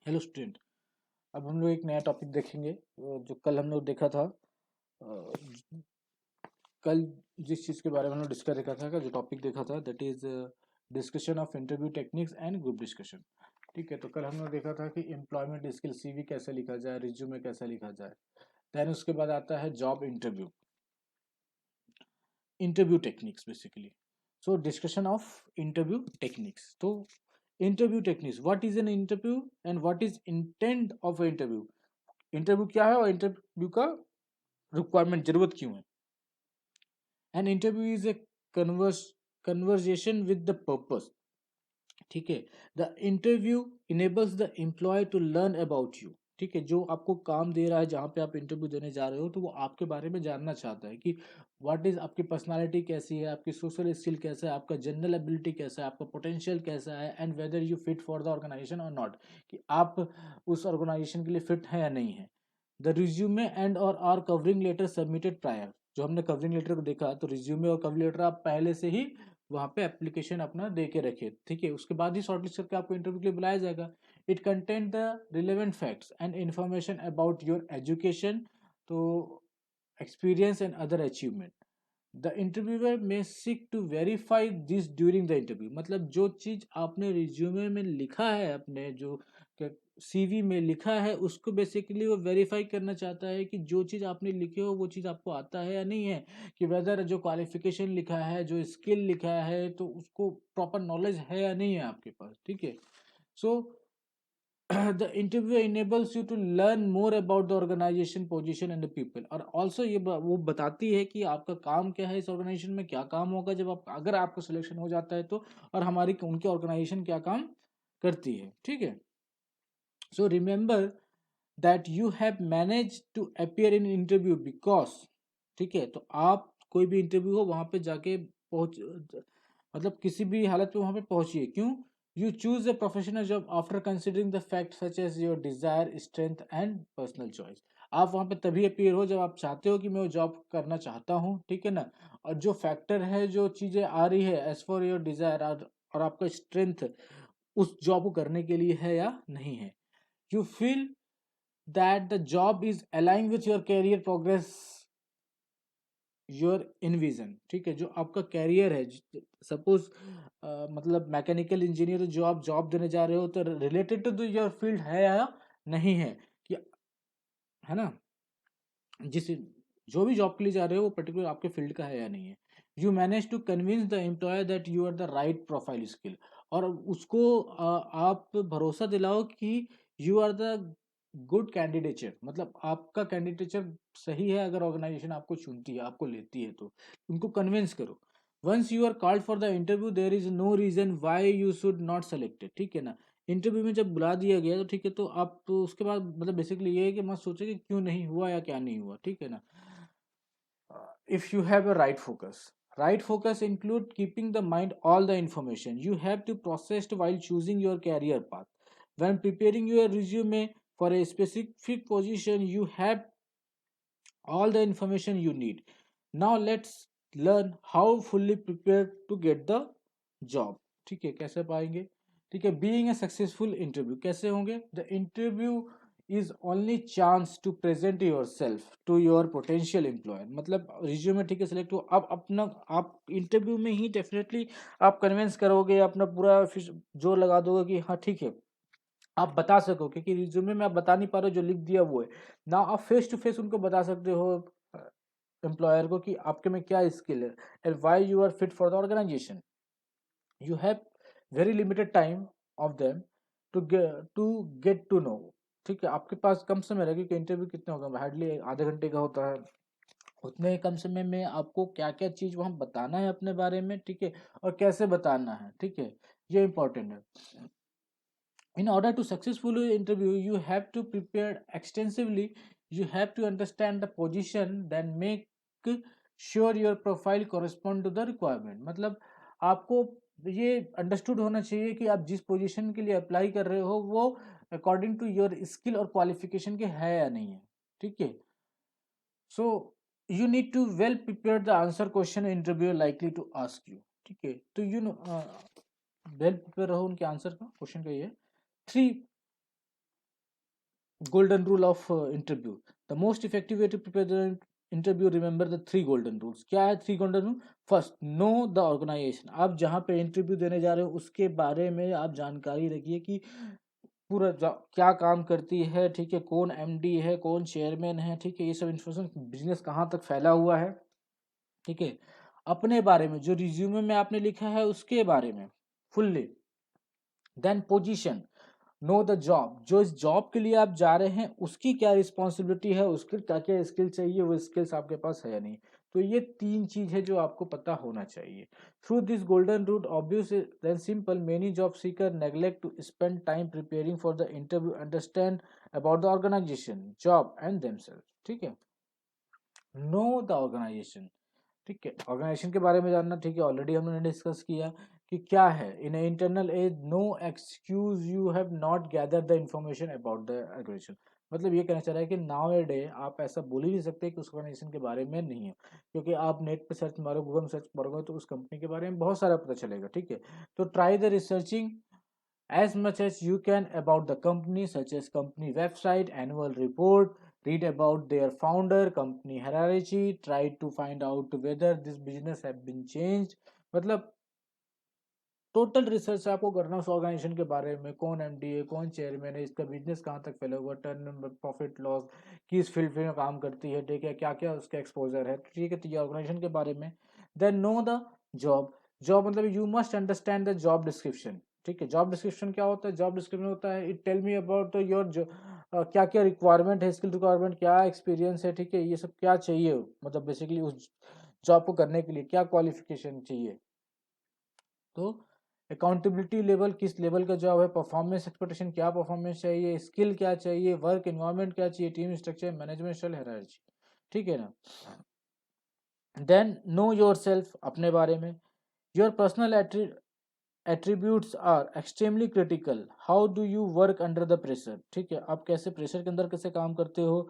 Hello student. अब हम लोग एक नया टॉपिक देखेंगे जो कल हम लोग देखा था। कल जिस चीज़ के बारे में हम लोग डिस्कस देखा था, जो टॉपिक देखा था that is discussion of interview techniques and group discussion. ठीक है, तो कल हम लोग देखा था कि एम्प्लॉयमेंट स्किल सीवी कैसे लिखा जाए, रिज्यूमे कैसे लिखा जाए। देन उसके बाद आता है job interview, interview techniques basically. So discussion of interview techniques. तो interview techniques, what is an interview and what is intent of interview. Interview क्या है और इंटरव्यू का रिक्वायरमेंट जरूरत क्यों है। An interview is a conversation with the purpose. ठीक है, the interview enables the employ to learn about you. ठीक है, जो आपको काम दे रहा है, जहाँ पे आप इंटरव्यू देने जा रहे हो, तो वो आपके बारे में जानना चाहता है कि व्हाट इज आपकी पर्सनालिटी कैसी है, आपकी सोशल स्किल कैसा है, आपका जनरल एबिलिटी कैसा है, आपका पोटेंशियल कैसा है, and whether you fit for the organisation और नॉट, कि आप उस ऑर्गेनाइजेशन के लिए फिट है या नहीं है। द रिज्यूमे एंड और or covering letter submitted prior. जो हमने कवरिंग लेटर को देखा, तो रिज्यूमे और कवरिंग लेटर आप पहले से ही वहाँ पे एप्लीकेशन अपना दे के रखे, ठीक है, उसके बाद ही शॉर्टलिस्ट करके आपको इंटरव्यू के लिए बुलाया जाएगा। It content the relevant facts and information about your education, तो experience and other achievement. The interviewer may seek to verify this during the interview. मतलब जो चीज आपने रिज्यूमे में लिखा है, अपने जो सीवी में लिखा है, उसको बेसिकली वो वेरीफाई करना चाहता है कि जो चीज आपने लिखे हो वो चीज आपको आता है या नहीं है, कि वेदर जो क्वालिफिकेशन लिखा है, जो स्किल लिखा है, तो उसको प्रॉपर नॉलेज है या नहीं है आपके पास। ठीक है, सो the interview enables you to learn more about the organization position and the people। और also ये वो बताती है कि आपका काम क्या है, इस ऑर्गेनाइजेशन में क्या काम होगा जब आप, अगर आपका सिलेक्शन हो जाता है तो, और हमारी उनकी ऑर्गेनाइजेशन क्या काम करती है। ठीक है, so remember that you have manage to appear in interview because, ठीक है, तो आप कोई भी इंटरव्यू हो वहां पे जाके पहुंच, मतलब किसी भी हालत में वहां पे पहुंचिए। क्यों? You choose a professional job after considering the fact such as your desire, strength and personal choice. आप वहां पे तभी अपियर हो जब आप चाहते हो कि मैं वो जॉब करना चाहता हूँ, ठीक है ना, और जो फैक्टर है, जो चीजें आ रही है एज फॉर योर डिजायर, और आपका स्ट्रेंथ उस जॉब को करने के लिए है या नहीं है। You feel that the job is aligned with your career progress, your इनविजन। ठीक है, जो आपका कैरियर है, सपोज मतलब मैकेनिकल इंजीनियर जो आप जॉब देने जा रहे हो, तो रिलेटेड टू योर फील्ड है या नहीं है, कि है ना, जिस जो भी जॉब के लिए जा रहे हो वो पर्टिकुलर आपके फील्ड का है या नहीं है। You manage to convince the employer that you are the right profile skill, और उसको आप भरोसा दिलाओ कि you are the good candidature, मतलब आपका कैंडिडेचर सही है। अगर ऑर्गेनाइजेशन आपको चुनती है, आपको लेती है, तो उनको कन्विंस करो। Once you are called for the interview there is no reason why you should not selected. ठीक है ना, इंटरव्यू में जब बुला दिया गया तो ठीक है, तो आप तो उसके बाद मतलब बेसिकली ये है कि मत सोचे कि क्यों नहीं हुआ या क्या नहीं हुआ। ठीक है ना, if you have a right focus include keeping the mind all the information you have to process while choosing your career path. When preparing your resume for a specific position, you have all the information you need. Now let's learn how fully prepared to get the job। ठीक है, कैसे पाएंगे? ठीक है, being a successful interview कैसे होंगे? The interview is only chance to present yourself to your potential employer. मतलब resume ठीक है सिलेक्ट हो, अब अपना आप इंटरव्यू में ही डेफिनेटली आप कन्विंस करोगे, अपना पूरा जोर लगा दोगे कि हाँ ठीक है, आप बता सको, क्योंकि रिज्यूमे में आप बता नहीं पा रहे हो, जो लिख दिया वो है ना, आप फेस टू फेस उनको बता सकते हो एम्प्लॉयर को कि आपके में क्या स्किल है and why you are fit for the organisation. You have very limited time of them to get to know. ठीक है, आपके पास कम समय रहेगा, क्योंकि इंटरव्यू कितने होगा, हार्डली आधे घंटे का होता है। उतने कम समय में आपको क्या क्या चीज वहां बताना है अपने बारे में, ठीक है, और कैसे बताना है। ठीक है, ये इंपॉर्टेंट है। In order to successfully interview, you have to prepare extensively. You have to understand the position, then make sure your profile correspond to the requirement। मतलब आपको ये अंडरस्टूड होना चाहिए कि आप जिस पोजीशन के लिए अप्लाई कर रहे हो वो अकॉर्डिंग टू योर स्किल और क्वालिफिकेशन के है या नहीं है। ठीक है, so you need to well prepare the answer question interview likely to ask you. ठीक है, तो यू नो वेल प्रिपेयर रहो उनके आंसर का, क्वेश्चन का ये। Three golden rule of interview. The most effective way to prepare the interview, remember the three golden rules. क्या है three golden rule? First, know the organisation. आप जहाँ पे इंटरव्यू देने जा रहे हो उसके बारे में आप जानकारी रखिए कि पूरा क्या काम करती है, ठीक है, कौन एमडी है, कौन चेयरमैन है, ठीक है, ये सब इन्फॉर्मेशन, बिजनेस कहाँ तक फैला हुआ है, ठीक है, अपने बारे में जो रिज्यूमे में आपने लिखा है उसके बारे में fully. Then position, know the job, जो इस जॉब के लिए आप जा रहे हैं उसकी क्या रिस्पॉन्सिबिलिटी है, उसके क्या क्या स्किल चाहिए, वो स्किल्स आपके पास है या नहीं. तो ये तीन चीज है जो आपको पता होना चाहिए. Through this golden route obvious then simple, many job seeker neglect to spend time preparing for the interview, understand about the organisation, job and themselves. ठीक है, नो द ऑर्गेनाइजेशन. ठीक है, ऑर्गेनाइजेशन के बारे में जानना, ठीक है, ऑलरेडी हमने डिस्कस किया कि क्या है. In internal as no excuse you have not gather the information about the organisation. मतलब ये कहना चाह रहा है कि नाउ ए डे आप ऐसा बोल ही नहीं सकते कि उस ऑर्गेनाइजेशन के बारे में नहीं है, क्योंकि आप नेट पे सर्च मारो, गूगल में सर्च मारोगे तो उस कंपनी के बारे में बहुत सारा पता चलेगा. ठीक है, तो try the researching as much as you can about the company, such as company website, annual report, read about their founder, company hierarchy, try to find out whether this business have been changed. मतलब total research आपको करना उस organisation के बारे में, कौन MD है, कौन चेयरमैन है, इसका बिजनेस कहाँ तक फैला हुआ, टर्न, प्रॉफिट लॉस, किस फील्ड में काम करती है, ठीक है, क्या क्या उसका एक्सपोजर है, ठीक है, तो ये ऑर्गेनाइजेशन के बारे में. Then know the job. Job मतलब you must understand the job description. ठीक है, जॉब डिस्क्रिप्शन क्या होता है? जॉब डिस्क्रिप्शन होता है it tell me about your क्या क्या रिक्वायरमेंट है, स्किल रिक्वायरमेंट, क्या एक्सपीरियंस है, ठीक है, ये सब क्या चाहिए, मतलब बेसिकली उस जॉब को करने के लिए क्या क्वालिफिकेशन चाहिए. तो अकाउंटेबिलिटी लेवल, किस लेवल का जॉब है, परफॉर्मेंस एक्सपेक्टेशन, क्या परफॉर्मेंस चाहिए, स्किल क्या चाहिए, वर्क एनवायरनमेंट क्या चाहिए, team structure, management style, hierarchy. ठीक है ना. देन नो योर सेल्फ, अपने बारे में. Your personal attributes are extremely critical. How do you work under the pressure. ठीक है, आप कैसे प्रेशर के अंदर कैसे काम करते हो.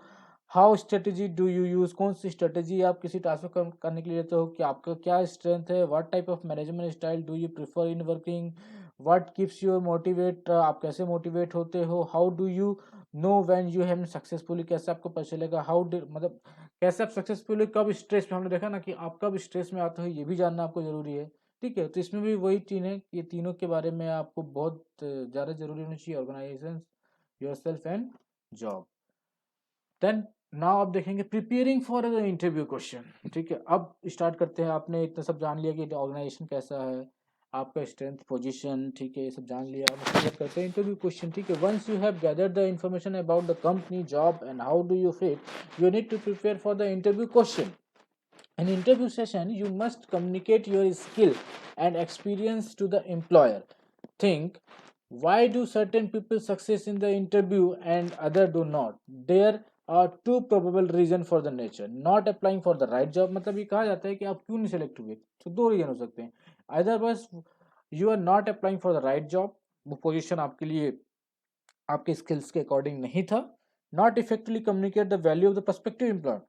How strategy do you use, कौन सी स्ट्रेटेजी आप किसी टास्क को करने के लिए लेते हो, कि आपका क्या स्ट्रेंथ है, what type of management style do you prefer in working, what keeps you motivate, आप कैसे मोटिवेट होते हो, how do you know when you have successfully, कैसे आपको पता चलेगा, मतलब कैसे आप सक्सेसफुली, कब स्ट्रेस में, हमने देखा ना कि आप कब स्ट्रेस में आते हो, ये भी जानना आपको जरूरी है. ठीक है, तो इसमें भी वही तीन है, ये तीनों के बारे में आपको बहुत ज़्यादा जरूरी होनी चाहिए, organisation, yourself and job. Then now आप देखेंगे preparing for the interview question. ठीक है, अब स्टार्ट करते हैं. आपने इतना सब जान लिया कि ऑर्गेनाइजेशन कैसा है, आपका स्ट्रेंथ, पोजीशन, ठीक है, ये सब जान लिया. अब स्टार्ट करते हैं इंटरव्यू क्वेश्चन. ठीक है, once you have gathered the information about the company, job and how do you fit, you need to prepare for the interview question. In interview session, you must communicate your skill and experience to the employer. Think, why do certain people success in the interview and other do not? There are two probable reason for the nature. Not applying for the right job, मतलब ये कहा जाता है कि आप क्यों नहीं select हुए, तो दो रीजन हो सकते हैं. Either बस you are not applying for the right job, वो पोजीशन आपके लिए आपके स्किल्स के अकॉर्डिंग नहीं था. Not effectively communicate the value of the prospective employer,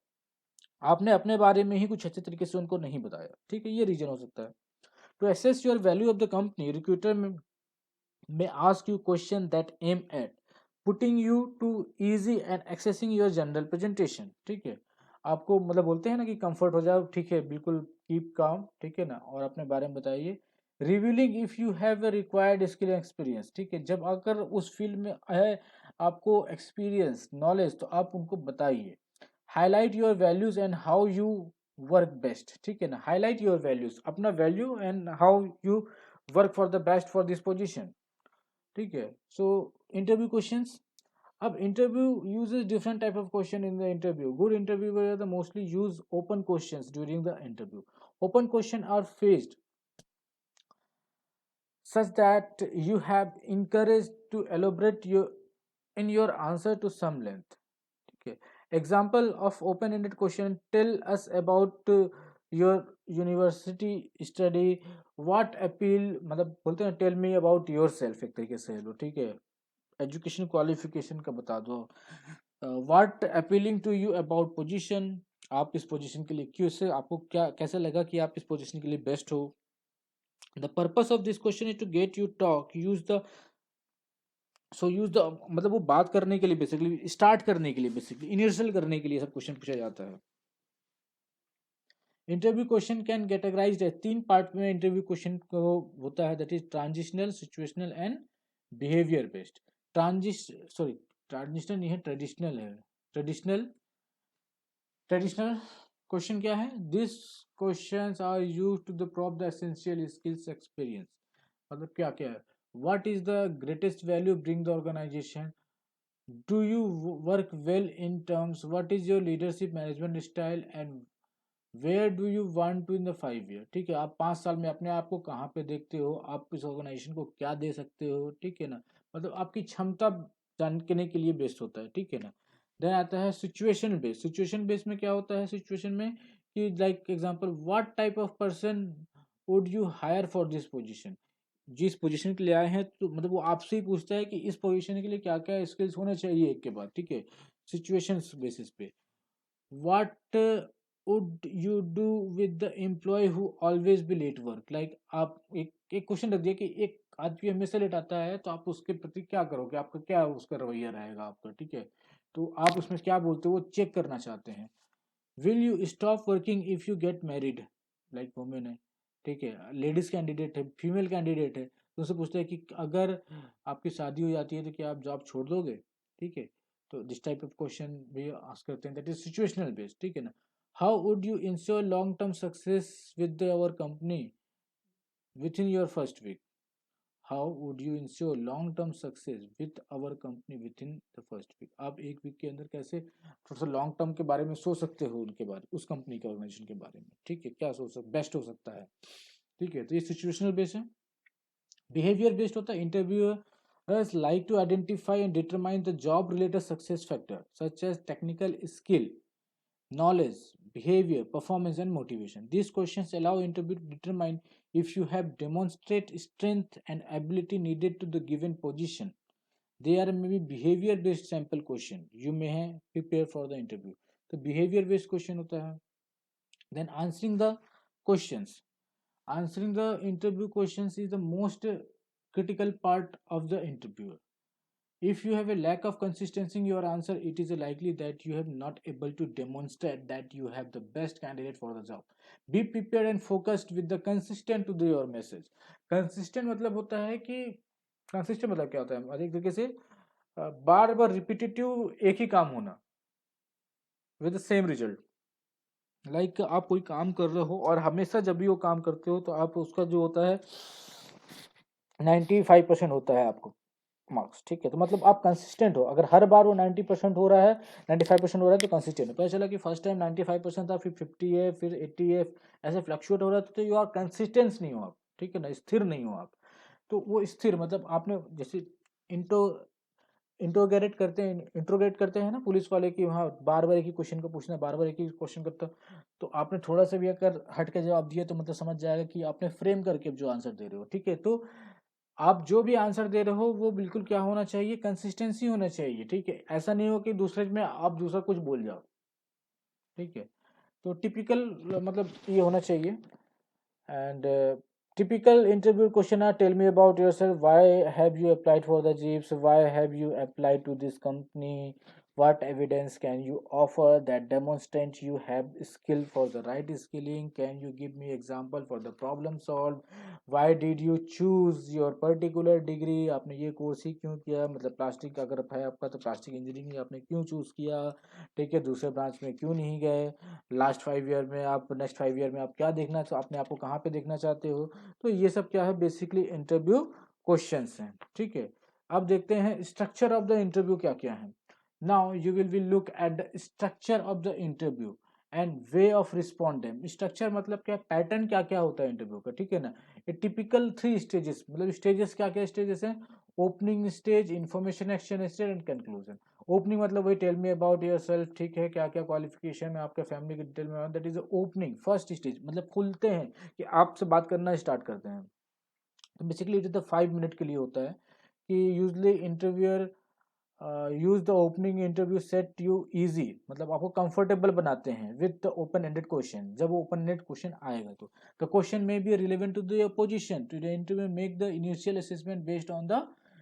आपने अपने बारे में ही कुछ अच्छे तरीके से उनको नहीं बताया. ठीक है, ये रीजन हो सकता है. To assess your value of the company, recruiter may ask you question that aim at putting you to easy and accessing your general presentation. ठीक है, आपको मतलब बोलते हैं ना कि कंफर्ट हो जाओ, ठीक है, बिल्कुल कीप काम, ठीक है ना, और अपने बारे में बताइए. Revealing if you have a required skill experience. ठीक है, जब अगर उस फील्ड में है आपको एक्सपीरियंस, नॉलेज, तो आप उनको बताइए. Highlight your values and how you work best. ठीक है ना, हाईलाइट योर वैल्यूज, अपना value and how you work for the best for this position. ठीक है, सो इंटरव्यू क्वेश्चंस. अब interview uses different type of question in the interview. Good interview the mostly use open questions during the interview. Open question are faced such that you have encouraged to elaborate in your answer to some length. Okay, example of open ended question, tell us about your university study, what appeal, मतलब बोलते हैं tell me about your self, एक तरीके से लो. ठीक है, education qualification का बता दो. What appealing to you about position, आप इस पोजीशन के लिए क्यों से, आपको क्या कैसे लगा कि आप इस पोजीशन के लिए बेस्ट हो. The purpose of this question is to get you talk, use the so use the, मतलब वो बात करने के लिए बेसिकली, स्टार्ट करने के लिए, बेसिकली इनिशियल करने के लिए सब क्वेश्चन पूछा जाता है। इंटरव्यू क्वेश्चन कैन कैटेगराइज्ड है, 3 पार्ट में इंटरव्यू क्वेश्चन को होता है, that is transitional, situational and behaviour based. Transitional नहीं है, ट्रेडिशनल है। ट्रेडिशनल ट्रेडिशनल क्वेश्चन क्या है? This questions are used to the prove the essential skills experience. मतलब क्या क्या है? What is the greatest value bring the organisation? Do you work well in terms? What is your leadership management style? And where do you want to in the 5 year? ठीक है, आप 5 साल में अपने आप को कहाँ पे देखते हो, आप इस ऑर्गेनाइजेशन को क्या दे सकते हो, ठीक है ना। मतलब आपकी क्षमता जानने के लिए बेस्ड होता है, ठीक है ना। देन आता है सिचुएशन बेस्ड। सिचुएशन बेस्ड में क्या होता है? सिचुएशन में कि like example, what type of person would you hire for this position? जिस पोजीशन के लिए आए हैं, तो मतलब वो आपसे ही पूछता है कि इस पोजीशन के लिए क्या क्या स्किल्स होने चाहिए एक के बाद, ठीक है, सिचुएशंस बेसिस पे। what would you do with the employee who always be late work? like आप एक एक क्वेश्चन रख दिया कि एक आदमी हमेशा लेट आता है, तो आप उसके प्रति क्या करोगे, आपका क्या उसका रवैया रहेगा आपका, ठीक है। तो आप उसमें क्या बोलते हो, वो चेक करना चाहते हैं। Will you stop working if you get married? Like women है, ठीक है, लेडीज कैंडिडेट है, फीमेल कैंडिडेट है, तो उससे पूछते हैं कि अगर आपकी शादी हो जाती है तो क्या आप जॉब छोड़ दोगे, ठीक है। तो दिस टाइप ऑफ क्वेश्चन भी आस्क करते हैं, दैट इज सिचुएशनल बेस्ड, ठीक है ना। How would you ensure long term success with our company with in your first week? How would you ensure long term success with our company with in the first week? आप एक week के अंदर कैसे थोड़ा सा long term के बारे में सोच सकते हो, उनके बारे, उस कंपनी के ऑर्गेनाइजेशन के बारे में, ठीक है, क्या सोच सकते, बेस्ट हो सकता है, ठीक है। तो ये सिचुएशनल बेस्ड है। बिहेवियर बेस्ड होता है, interviewers like to identify and determine the job related success factor such as technical skill, knowledge, behavior, performance, and motivation. These questions allow interview to determine if you have demonstrate strength and ability needed to the given position. They are maybe behavior based sample question. You may have prepare for the interview. तो behavior based question होता है. Then answering the questions. Answering the interview questions is the most critical part of the interviewer. If you have a lack of consistency in your answer, it is likely that you have not able to demonstrate that you have the best candidate for the job. Be prepared and focused with the consistent to your message. Consistent मतलब होता है कि consistent मतलब क्या होता है? अधिक तरीके से बार बार रिपीटेटिव एक ही काम होना with the same result. Like आप कोई काम कर रहे हो और हमेशा जब भी वो काम करते हो, तो आप उसका जो होता है 95% होता है आपको मार्क्स, ठीक है। तो मतलब आप कंसिस्टेंट हो, अगर हर बार वो 90% हो रहा है, 95% हो रहा है, तो कंसिस्टेंट है। पता चला कि फर्स्ट टाइम 95% था, फिर 50 है, फिर 80 है, ऐसे फ्लक्चुएट हो रहा है, तो यू आर कंसिस्टेंस नहीं हो आप, ठीक है ना, स्थिर नहीं हो आप। तो वो स्थिर मतलब आपने जैसे इंटो इंट्रोगेट करते हैं ना पुलिस वाले की, वहाँ बार बार एक ही क्वेश्चन को पूछना, बार बार एक ही क्वेश्चन करता, तो आपने थोड़ा सा भी अगर हट के जवाब दिया, तो मतलब समझ जाएगा कि आपने फ्रेम करके जो आंसर दे रहे हो, ठीक है। तो आप जो भी आंसर दे रहे हो, वो बिल्कुल क्या होना चाहिए, कंसिस्टेंसी होना चाहिए, ठीक है। ऐसा नहीं हो कि दूसरे में आप दूसरा कुछ बोल जाओ, ठीक है। तो टिपिकल मतलब ये होना चाहिए। And typical interview question are, tell me about yourself, why have you applied for the jobs, why have you applied to this company, what evidence can you offer that demonstrate you have skill for the right skilling, can you give me example for the problem solved, why did you choose your particular degree, आपने ये course ही क्यों किया, मतलब plastic अगर है आपका तो plastic engineering आपने क्यों चूज किया, ठीक है, दूसरे ब्रांच में क्यों नहीं गए, लास्ट 5 ईयर में आप, नेक्स्ट 5 ईयर में आप क्या देखना अपने आप को कहाँ पे देखना चाहते हो। तो ये सब क्या है, बेसिकली इंटरव्यू क्वेश्चंस हैं, ठीक है। अब देखते हैं स्ट्रक्चर ऑफ द इंटरव्यू क्या क्या है। Now you will look at the structure of the interview and way of respond them. Structure मतलब क्या, पैटर्न क्या क्या होता है इंटरव्यू का, ठीक है ना। ए टिपिकल 3 स्टेजेस, मतलब स्टेजेस क्या क्या स्टेजेस हैं, opening stage, information exchange stage and conclusion. Opening मतलब वही tell me about your self, ठीक है, क्या क्या क्वालिफिकेशन है आपके, फैमिली की डिटेल में, that is opening first stage, मतलब खुलते हैं कि आपसे बात करना स्टार्ट करते हैं। तो basically it is the 5 minute के लिए होता है कि usually interviewer use the opening interview set you easy, मतलब आपको कंफर्टेबल बनाते हैं with the open ended question. जब ओपन एंडेड क्वेश्चन आएगा तो द क्वेश्चन में be relevant to the position, to the interview make the initial assessment based on the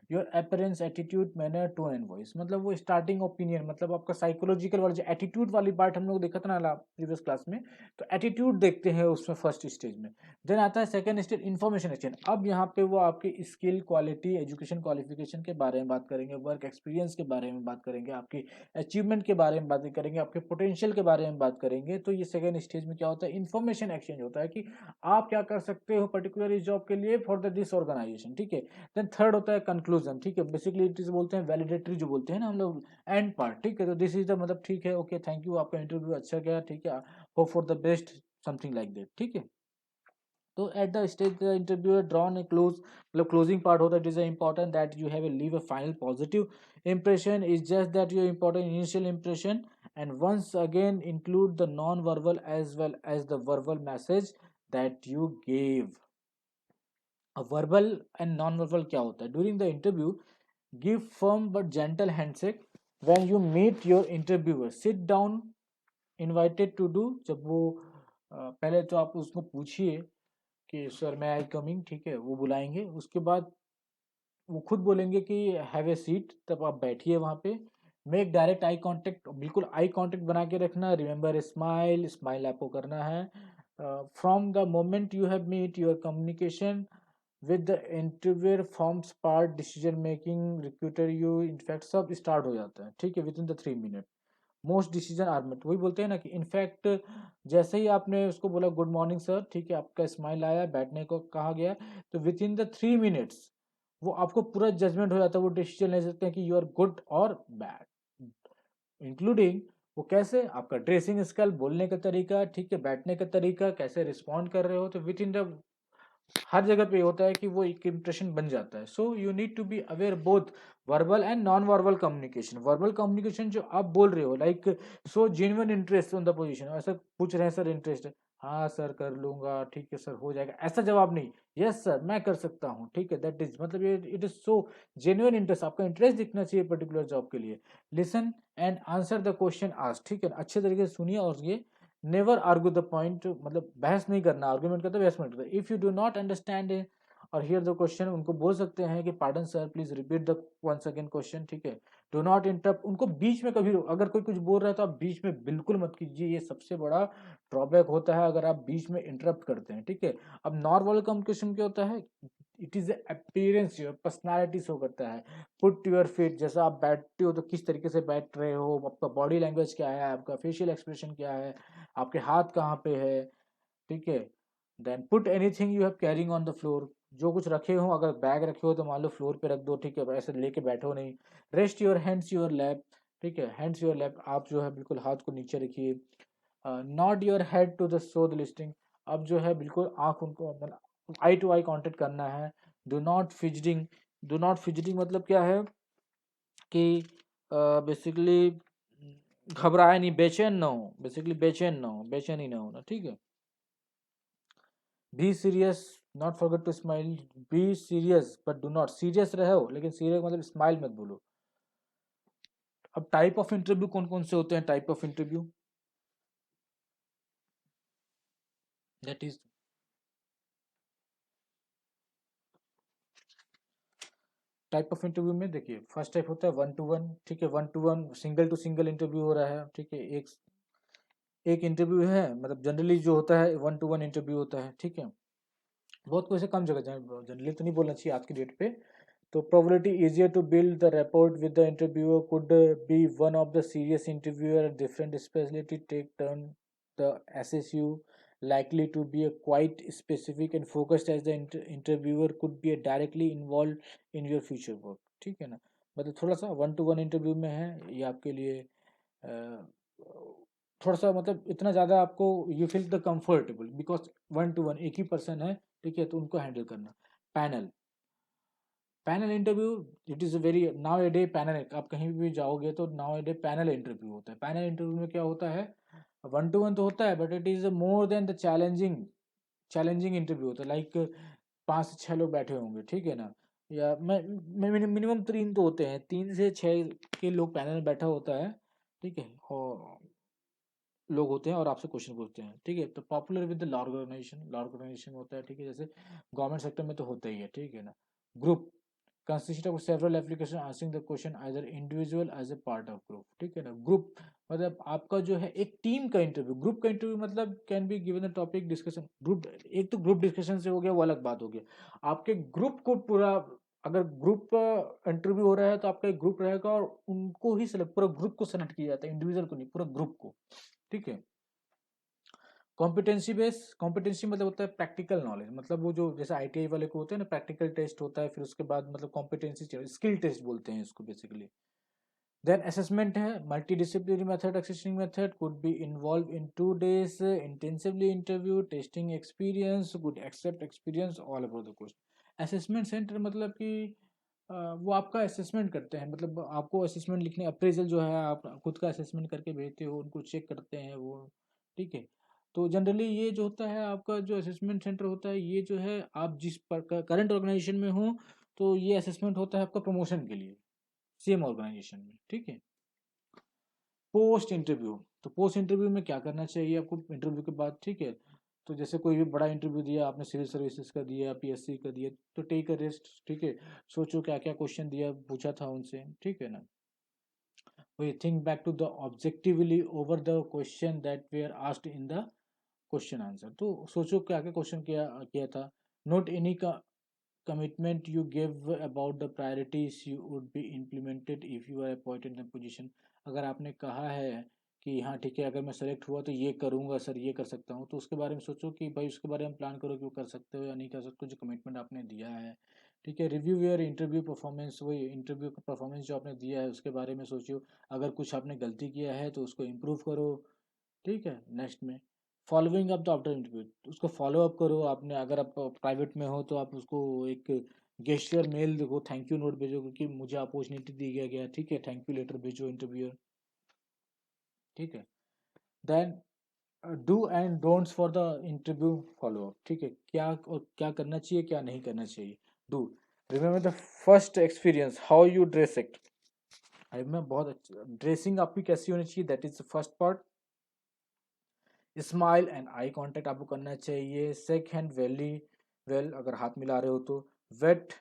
your appearance, attitude, manner, tone and voice, मतलब वो starting opinion, मतलब आपका psychological वाला जो एटीट्यूड वाली पार्ट हम लोग देखा था ना प्रीवियस क्लास में, तो एटीट्यूड देखते हैं उसमें फर्स्ट स्टेज में। देन आता है सेकंड स्टेज इन्फॉर्मेशन एक्सचेंज। अब यहाँ पे वो आपकी स्किल, क्वालिटी, एजुकेशन क्वालिफिकेशन के बारे में बात करेंगे, वर्क एक्सपीरियंस के बारे में बात करेंगे, आपकी अचीवमेंट के बारे में बातें करेंगे, आपके पोटेंशियल के बारे में बात करेंगे। तो ये सेकंड स्टेज में क्या होता है, इन्फॉर्मेशन एक्सचेंज होता है कि आप क्या कर सकते हो पर्टिकुलर इस जॉब के लिए फॉर द दिस ऑर्गेनाइजेशन, ठीक है। देन थर्ड होता है कंक्लूजन, ठीक है, बेसिकली इट इज बोलते हैं वैलिडेटरी जो बोलते हैं ना हम लोग, एंड पार्ट, ठीक है। तो दिस इज द मतलब ठीक है, ओके, थैंक यू, आपका इंटरव्यू अच्छा गया, ठीक है, hope for the best, something like that, ठीक है। तो at the stage the interviewer drawn A close, मतलब क्लोजिंग पार्ट होता है, it is important that you have a leave a final positive impression is just that your important initial impression, and once again include the non-verbal as well as the verbal message that you gave. A verbal and non-verbal क्या होता है, during the interview give firm but gentle handshake when you meet your interviewer, sit down invited to do, जब वो पहले तो आप उसको पूछिए कि सर मैं आई कमिंग, ठीक है, वो बुलाएंगे, उसके बाद वो खुद बोलेंगे कि हैव ए सीट, तब आप बैठिए वहाँ पे। मेक डायरेक्ट आई कांटेक्ट, बिल्कुल आई कांटेक्ट बना के रखना। रिमेंबर स्माइल, स्माइल आपको करना है। From the moment you have meet your communication with the interviewer forms part decision making, recruiter you, in fact सब स्टार्ट हो जाता है, ठीक है, with in the 3 minute. Most decision are made, वही बोलते हैं ना कि इनफैक्ट जैसे ही आपने उसको बोला गुड मॉर्निंग सर, ठीक है, आपका स्माइल आया, बैठने को कहा गया, तो विद इन द 3 मिनट्स वो आपको पूरा जजमेंट हो जाता है, वो डिसीजन ले सकते हैं कि यू आर गुड और बैड, इंक्लूडिंग वो कैसे आपका ड्रेसिंग स्टाइल, बोलने का तरीका, ठीक है, बैठने का तरीका, कैसे रिस्पॉन्ड कर रहे हो, तो विद इन द हर जगह पे होता है कि वो एक इंप्रेशन बन जाता है। So you need to be aware both verbal and non verbal communication. Verbal communication जो आप बोल रहे हो, like so genuine interest on the position, ऐसा पूछ रहे हैं सर, इंटरेस्ट है, हाँ सर कर लूंगा, ठीक है सर हो जाएगा, ऐसा जवाब नहीं, यस सर मैं कर सकता हूँ, ठीक है, दैट इज मतलब ये it is so genuine interest, आपका इंटरेस्ट दिखना चाहिए पर्टिकुलर जॉब के लिए। Listen and answer the question asked, ठीक है, अच्छे तरीके से सुनिए, और ये नेवर आर्ग्यू द पॉइंट, मतलब बहस नहीं करना, आर्ग्यूमेंट करते बहस नहीं करते। If you do not understand और हियर द क्वेश्चन, उनको बोल सकते हैं कि pardon sir please repeat the ones again question, ठीक है। डू नॉट इंटरप्ट, उनको बीच में कभी, अगर कोई कुछ बोल रहा है तो आप बीच में बिल्कुल मत कीजिए, ये सबसे बड़ा ड्रॉबैक होता है अगर आप बीच में इंटरप्ट करते हैं, ठीक है। अब नॉर्मल कम्युनिकेशन क्या होता है, it is appearance, your personality show करता है। पुट योर फीट, जैसा आप बैठते हो तो किस तरीके से बैठ रहे हो, आपका बॉडी लैंग्वेज क्या है, आपका फेशियल एक्सप्रेशन क्या है, आपके हाथ कहाँ पे है, ठीक है। Then put anything you have carrying on the floor, जो कुछ रखे हो, अगर बैग रखे हो तो मान लो फ्लोर पे रख दो, ठीक है, ऐसे लेके बैठो नहीं। Rest your hands your lap, ठीक है, हैंड्स योर लैप, आप जो है बिल्कुल हाथ को नीचे रखिए। Not your head to the show the listing, अब जो है बिल्कुल आंख उनको आई टू आई कांटेक्ट करना है। डू नॉट फिजरिंग, डू नॉट फिजरिंग मतलब क्या है कि बेसिकली घबराए नहीं, बेचैन ना हो, बेसिकली बेचैन ना हो, बेचैन ही ना होना, ठीक है। Be serious, not forget to smile, be serious but do not, serious रहो लेकिन सीरियस मतलब स्माइल मत बोलो। अब टाइप ऑफ इंटरव्यू कौन कौन से होते हैं, type of interview that is, type of interview में देखिए, फर्स्ट टाइप होता है 1 to 1, ठीक है, 1 to 1 single to single interview हो रहा है, ठीक है, एक एक इंटरव्यू है, मतलब जनरली जो होता है 1 to 1 इंटरव्यू होता है, ठीक है। बहुत कोई से कम जगह, जनरली तो नहीं बोलना चाहिए आज की डेट पे। तो probability easier to build the rapport with the interviewer could be one of the serious interviewer different specialty take turn, the SSU likely to be a quite specific and focused as the interviewer could be directly involved in your future work, ठीक है ना। मतलब थोड़ा सा 1 to 1 interview में है ये आपके लिए थोड़ा सा मतलब इतना ज़्यादा आपको you feel the comfortable because 1 to 1 एक ही पर्सन है, ठीक है, तो उनको हैंडल करना। Panel, panel interview, it is very now a day panel, आप कहीं भी जाओगे तो now a day panel interview होता है। पैनल इंटरव्यू में क्या होता है, 1 to 1 तो होता है but it is more than the challenging, challenging interview होता है, लाइक 5 से 6 लोग बैठे होंगे, ठीक है ना, या मिनिमम 3 तो होते हैं, 3 से 6 के लोग पैनल में बैठा होता है, ठीक है, और लोग होते हैं और आपसे क्वेश्चन पूछते हैं, ठीक है। तो popular with the organisation, organisation होता है, ठीक है, जैसे गवर्नमेंट सेक्टर में तो होता ही है, ठीक है ना। Group, consist of several application answering the question either individual as a part of group, ठीक है ना। ग्रुप मतलब आपका जो है एक टीम का इंटरव्यू, ग्रुप का इंटरव्यू मतलब can be given a topic discussion group, एक तो ग्रुप डिस्कशन से हो गया वो अलग बात हो गया, आपके ग्रुप को पूरा, अगर ग्रुप इंटरव्यू हो रहा है तो आपका एक ग्रुप रहेगा और उनको ही सेलेक्ट, पूरा ग्रुप को सेलेक्ट किया जाता है, इंडिविजुअल को नहीं, पूरा ग्रुप को, ठीक है। कॉम्पिटेंसी बेस, कॉम्पिटेंसी मतलब होता है प्रैक्टिकल नॉलेज, मतलब वो जो जैसे आईटीआई वाले को होते हैं ना, प्रैक्टिकल टेस्ट होता है, फिर उसके बाद मतलब कॉम्पिटेंसी स्किल टेस्ट बोलते हैं इसको बेसिकली। देन असेसमेंट है, multidisciplinary method assessing method could be involve in 2 days intensively interview testing experience good except experience all about the question. Assessment centre मतलब कि वो आपका असेसमेंट करते हैं, मतलब आपको असेसमेंट लिखने, अप्रेजल जो है आप खुद का असेसमेंट करके भेजते हो, उनको चेक करते हैं वो, ठीक है। तो जनरली ये जो होता है आपका जो असेसमेंट सेंटर होता है, ये जो है आप जिस करंट ऑर्गेनाइजेशन में हो तो ये असेसमेंट होता है आपका प्रमोशन के लिए सेम ऑर्गेनाइजेशन में, ठीक है। पोस्ट इंटरव्यू, तो पोस्ट इंटरव्यू में क्या करना चाहिए आपको इंटरव्यू के बाद, ठीक है। तो जैसे कोई भी बड़ा इंटरव्यू दिया आपने, सिविल सर्विसेज का दिया, पीएससी का दिया, तो टेक अ रेस्ट, ठीक है। सोचो क्या क्या क्वेश्चन दिया पूछा था उनसे, ठीक है ना। We think back to the objectively over the question that way are asked in the question answer, तो सोचो क्या क्या क्वेश्चन किया किया था। नोट एनी का commitment you give about the priorities you would be implemented if you are appointed in the position। अगर आपने कहा है कि हाँ ठीक है, अगर मैं सेलेक्ट हुआ तो ये करूँगा सर, ये कर सकता हूँ, तो उसके बारे में सोचो कि भाई उसके बारे में प्लान करो कि वो कर सकते हो या नहीं कर सकते हो, जो कमिटमेंट आपने दिया है, ठीक है। रिव्यू योर इंटरव्यू परफॉर्मेंस, वही इंटरव्यू परफॉर्मेंस जो आपने दिया है उसके बारे में सोचो, अगर कुछ आपने गलती किया है तो उसको इम्प्रूव करो, ठीक है। नेक्स्ट में following up the after interview, उसको फॉलो अप करो आपने, अगर आप प्राइवेट में हो तो आप उसको एक गेस्चर मेल देखो, थैंक यू नोट भेजो क्योंकि मुझे अपॉर्चुनिटी दी गया, ठीक है, थैंक यू लेटर भेजो इंटरव्यूअर, ठीक है। Then do and don'ts for the interview follow up, ठीक है, क्या और क्या करना चाहिए क्या नहीं करना चाहिए। Do remember the first experience how you dress it, मैं बहुत अच्छा ड्रेसिंग आपकी कैसी होनी चाहिए, that is the first part. Smile and eye contact आपको करना चाहिए। सेक हैंड वेली वेल, अगर हाथ मिला रहे हो तो। वेट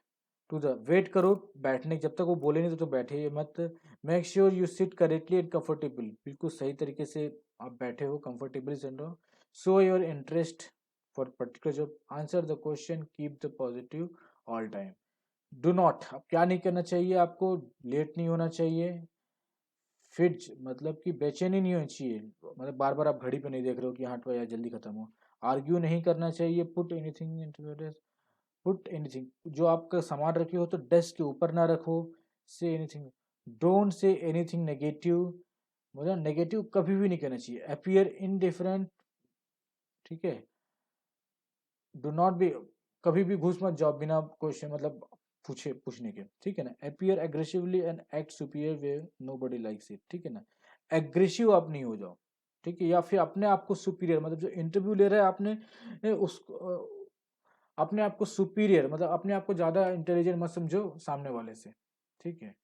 टू द वेट करो बैठने, जब तक वो बोले नहीं तो बैठे ही मत। Make sure you sit correctly and comfortable, बिल्कुल सही तरीके से आप बैठे हो, कंफर्टेबली सेट हो। Show your interest for particular job, answer the question, keep the positive all time. Do not, अब क्या नहीं करना चाहिए आपको, लेट नहीं होना चाहिए, फिर मतलब कि बेचैनी नहीं होनी चाहिए, मतलब बार बार आप घड़ी पे नहीं देख रहे हो कि हाँ तो यार जल्दी खत्म हो। आर्ग्यू नहीं करना चाहिए। Put anything into your desk, put anything, जो आपका सामान रखे हो तो डेस्क के ऊपर ना रखो। Say anything, don't say anything negative, मतलब नेगेटिव कभी भी नहीं करना चाहिए। अपीयर इनडिफरेंट, ठीक है। डू नॉट बी, कभी भी घुस मत जाओ बिना क्वेश्चन मतलब पूछने के, ठीक है ना। Appear aggressively and act superior way nobody likes it, ठीक है ना। एग्रेसिव आप नहीं हो जाओ, ठीक है, या फिर अपने आप को सुपीरियर, मतलब जो इंटरव्यू ले रहा है आपने उसको अपने आप को सुपीरियर, मतलब अपने आप को ज्यादा इंटेलिजेंट मत समझो सामने वाले से, ठीक है।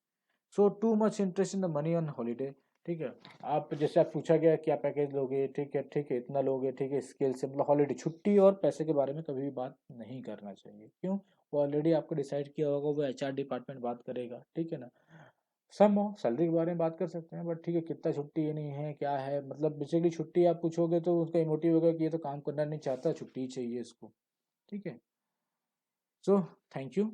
So too much interest in the money on holiday, ठीक है। आप जैसे आप पूछा गया क्या पैकेज लोगे, ठीक है, ठीक है, इतना लोगे, ठीक है, स्केल से मतलब हॉलीडे छुट्टी और पैसे के बारे में कभी भी बात नहीं करना चाहिए, क्यों, वो ऑलरेडी आपको डिसाइड किया होगा, वो एचआर डिपार्टमेंट बात करेगा, ठीक है ना। सम हो सैलरी के बारे में बात कर सकते हैं, बट ठीक है कितना छुट्टी ये नहीं है क्या है, मतलब बेसिकली छुट्टी आप पूछोगे तो उसका मोटिव होगा कि ये तो काम करना नहीं चाहता, छुट्टी चाहिए इसको, ठीक है। So thank you.